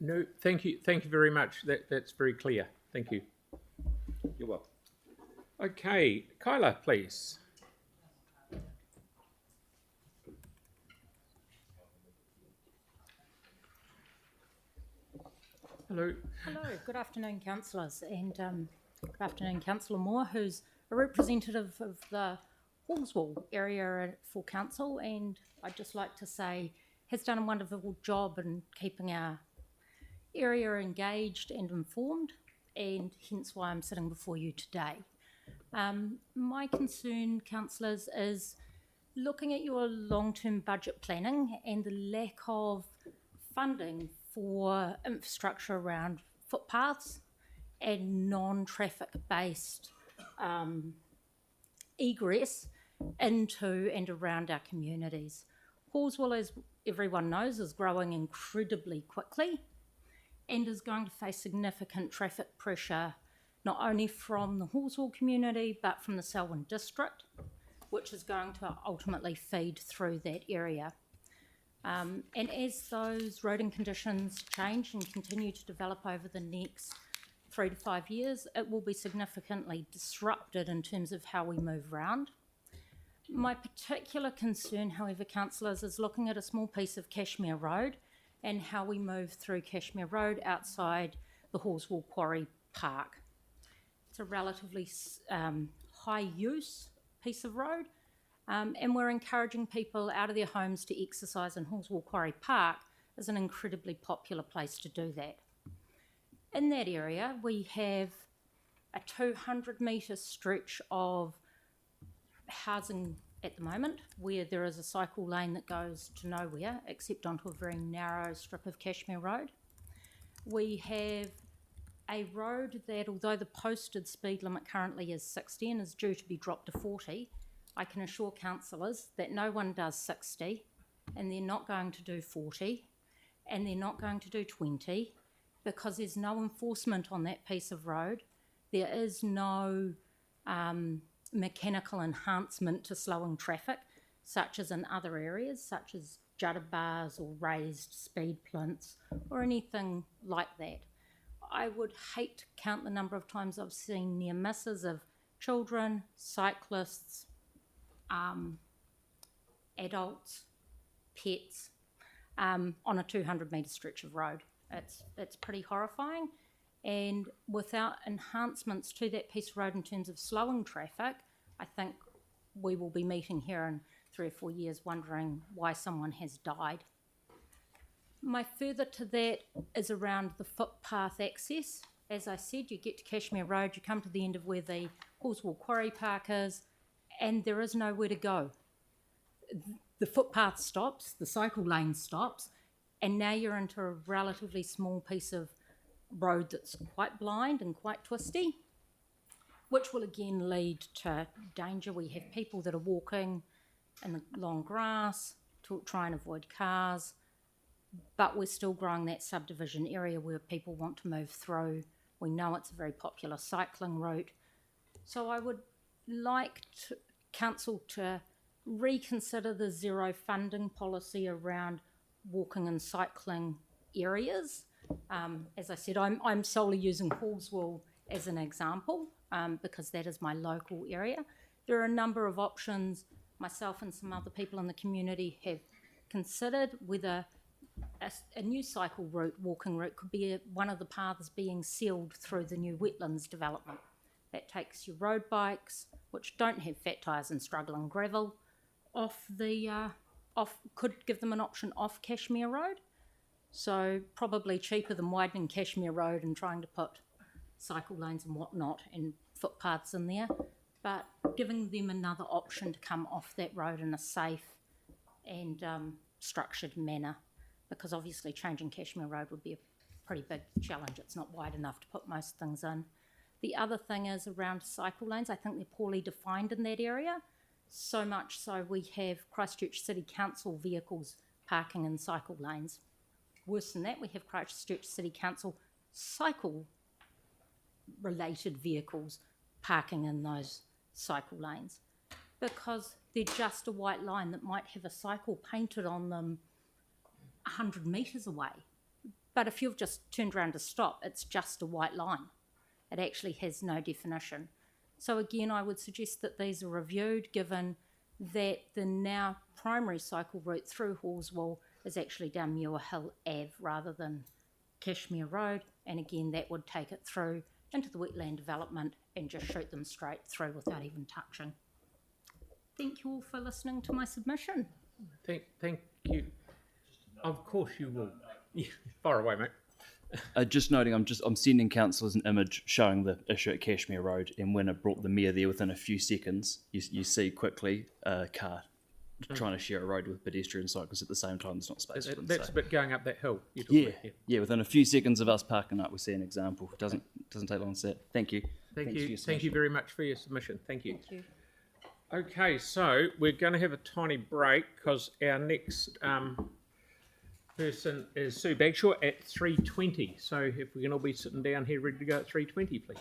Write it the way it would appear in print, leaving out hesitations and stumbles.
No, thank you very much. That's very clear. Thank you. You're welcome. Okay, Kyla, please. Hello. Hello, good afternoon, councillors, and good afternoon, Councillor Moore, who's a representative of the Hallswell area for council, and I'd just like to say has done a wonderful job in keeping our area engaged and informed, and hence why I'm sitting before you today. My concern, councillors, is looking at your long-term budget planning and the lack of funding for infrastructure around footpaths and non-traffic based egress into and around our communities. Hallswell, as everyone knows, is growing incredibly quickly and is going to face significant traffic pressure not only from the Hallswell community but from the Selwyn district, which is going to ultimately feed through that area. And as those roading conditions change and continue to develop over the next 3 to 5 years, it will be significantly disrupted in terms of how we move around. My particular concern, however, councillors, is looking at a small piece of Cashmere Road and how we move through Cashmere Road outside the Hallswell Quarry Park. It's a relatively high use piece of road. And we're encouraging people out of their homes to exercise in Hallswell Quarry Park is an incredibly popular place to do that. In that area, we have a 200-metre stretch of housing at the moment where there is a cycle lane that goes to nowhere except onto a very narrow strip of Cashmere Road. We have a road that, although the posted speed limit currently is 60 and is due to be dropped to 40, I can assure councillors that no one does 60 and they're not going to do 40 and they're not going to do 20 because there's no enforcement on that piece of road. There is no mechanical enhancement to slowing traffic, such as in other areas, such as judder bars or raised speed plinths or anything like that. I would hate to count the number of times I've seen near misses of children, cyclists, adults, pets, on a 200-metre stretch of road. It's pretty horrifying, and without enhancements to that piece of road in terms of slowing traffic, I think we will be meeting here in 3 or 4 years wondering why someone has died. My further to that is around the footpath access. As I said, you get to Cashmere Road, you come to the end of where the Hallswell Quarry Park is, and there is nowhere to go. The footpath stops, the cycle lane stops, and now you're into a relatively small piece of road that's quite blind and quite twisty, which will again lead to danger. We have people that are walking in the long grass to try and avoid cars, but we're still growing that subdivision area where people want to move through. We know it's a very popular cycling route. So I would like council to reconsider the zero funding policy around walking and cycling areas. As I said, I'm solely using Hallswell as an example because that is my local area. There are a number of options myself and some other people in the community have considered whether a new cycle route, walking route, could be one of the paths being sealed through the new wetlands development. That takes your road bikes, which don't have fat tyres and struggling gravel, could give them an option off Cashmere Road. So probably cheaper than widening Cashmere Road and trying to put cycle lanes and whatnot and footpaths in there, but giving them another option to come off that road in a safe and structured manner, because obviously changing Cashmere Road would be a pretty big challenge. It's not wide enough to put most things in. The other thing is around cycle lanes. I think they're poorly defined in that area, so much so we have Christchurch City Council vehicles parking in cycle lanes. Worse than that, we have Christchurch City Council cycle-related vehicles parking in those cycle lanes because they're just a white line that might have a cycle painted on them 100 metres away. But if you've just turned around to stop, it's just a white line. It actually has no definition. So again, I would suggest that these are reviewed, given that the now primary cycle route through Hallswell is actually down Muir Hill Ave rather than Cashmere Road, and again that would take it through into the wetland development and just shoot them straight through without even touching. Thank you all for listening to my submission. Thank you. Of course you will. Yeah, far away, mate. Just noting, I'm sending councillors an image showing the issue at Cashmere Road, and when it brought the mayor there within a few seconds, you see quickly a car trying to share a road with pedestrians and cyclists at the same time. There's not space for them. That's a bit going up that hill. Yeah. Within a few seconds of us parking up, we see an example. It doesn't take long to see it. Thank you. Thank you very much for your submission. Thank you. Thank you. Okay, so we're going to have a tiny break because our next person is Sue Bagshaw at 3:20. So if we can all be sitting down here ready to go at 3:20, please.